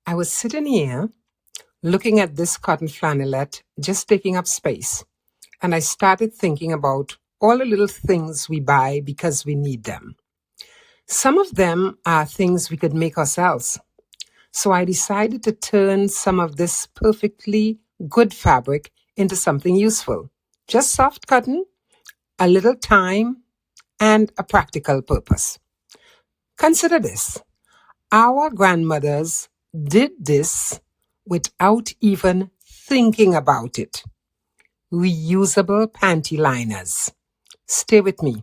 I was sitting here looking at this cotton flannelette just taking up space, and I started thinking about all the little things we buy because we need them. Some of them are things we could make ourselves. So I decided to turn some of this perfectly good fabric into something useful. Just soft cotton, a little time, and a practical purpose. Consider this. Our grandmothers did this without even thinking about it. Reusable panty liners. Stay with me,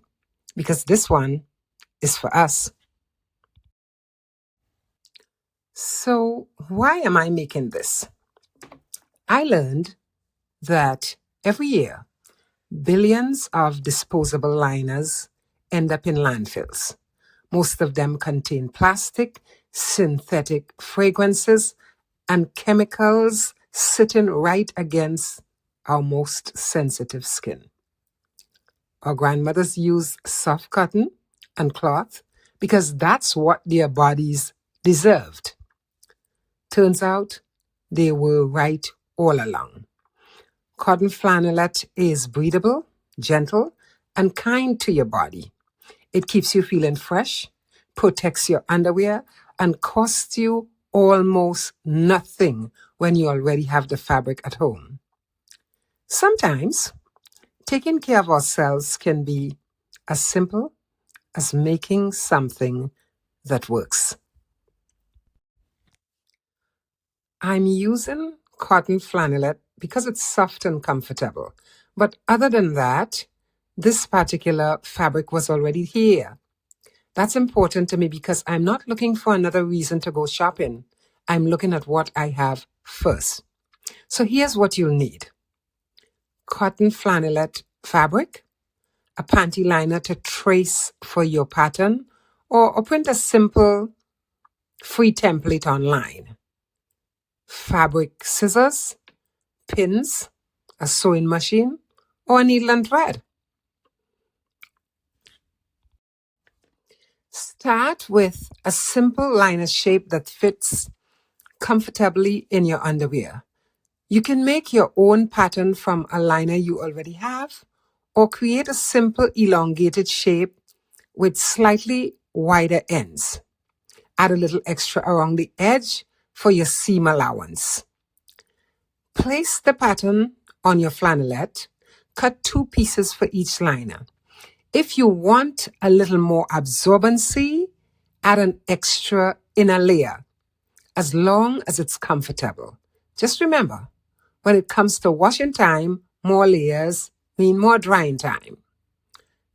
because this one is for us. So, why am I making this? I learned that every year, billions of disposable liners end up in landfills. Most of them contain plastic, synthetic fragrances, and chemicals sitting right against our most sensitive skin. Our grandmothers used soft cotton and cloth because that's what their bodies deserved. Turns out they were right all along. Cotton flannelette is breathable, gentle, and kind to your body. It keeps you feeling fresh, protects your underwear, and costs you almost nothing when you already have the fabric at home. Sometimes, taking care of ourselves can be as simple as making something that works. I'm using cotton flannelette because it's soft and comfortable. But other than that, this particular fabric was already here. That's important to me because I'm not looking for another reason to go shopping. I'm looking at what I have first. So here's what you'll need. Cotton flannelette fabric, a panty liner to trace for your pattern, or print a simple free template online. Fabric scissors, pins, a sewing machine, or a needle and thread. Start with a simple liner shape that fits comfortably in your underwear. You can make your own pattern from a liner you already have, or create a simple elongated shape with slightly wider ends. Add a little extra around the edge for your seam allowance. Place the pattern on your flannelette. Cut 2 pieces for each liner. If you want a little more absorbency, add an extra inner layer, as long as it's comfortable. Just remember, when it comes to washing time, more layers mean more drying time.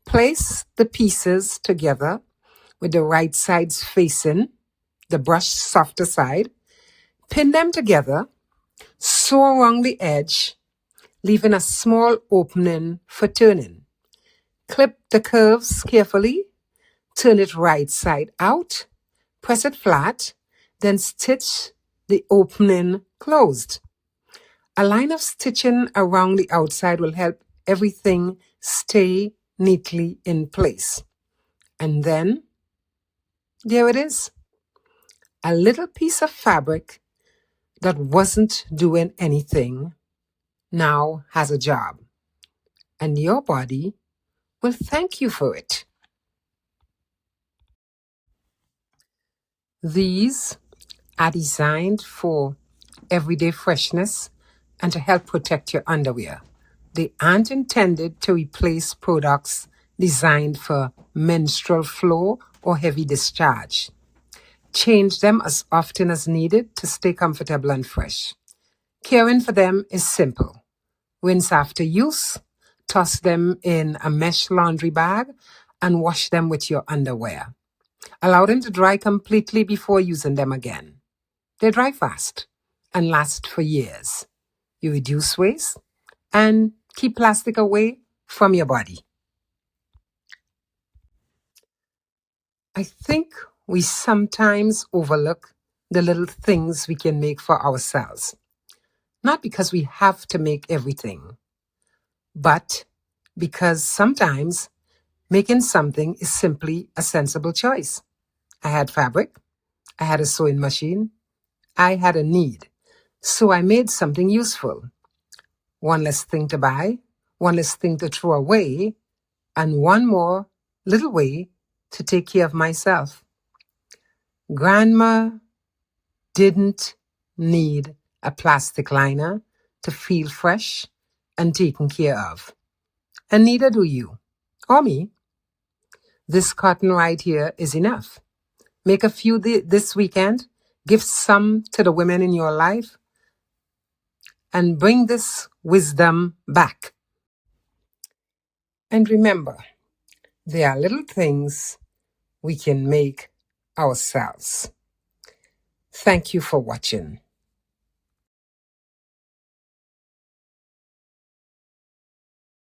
Place the pieces together with the right sides facing the brushed softer side. Pin them together, sew around the edge, leaving a small opening for turning. Clip the curves carefully, turn it right side out, press it flat, then stitch the opening closed. A line of stitching around the outside will help everything stay neatly in place. And then, there it is. A little piece of fabric that wasn't doing anything now has a job. And your body will thank you for it. These are designed for everyday freshness and to help protect your underwear. They aren't intended to replace products designed for menstrual flow or heavy discharge. Change them as often as needed to stay comfortable and fresh. Caring for them is simple. Rinse after use, toss them in a mesh laundry bag, and wash them with your underwear. Allow them to dry completely before using them again. They dry fast and last for years. You reduce waste and keep plastic away from your body. I think we sometimes overlook the little things we can make for ourselves. Not because we have to make everything, but because sometimes making something is simply a sensible choice. I had fabric, I had a sewing machine, I had a need, so I made something useful. One less thing to buy, one less thing to throw away, and one more little way to take care of myself. Grandma didn't need a plastic liner to feel fresh and taken care of. And neither do you or me. This cotton right here is enough. Make a few this weekend, give some to the women in your life, and bring this wisdom back. And remember, there are little things we can make ourselves. Thank you for watching.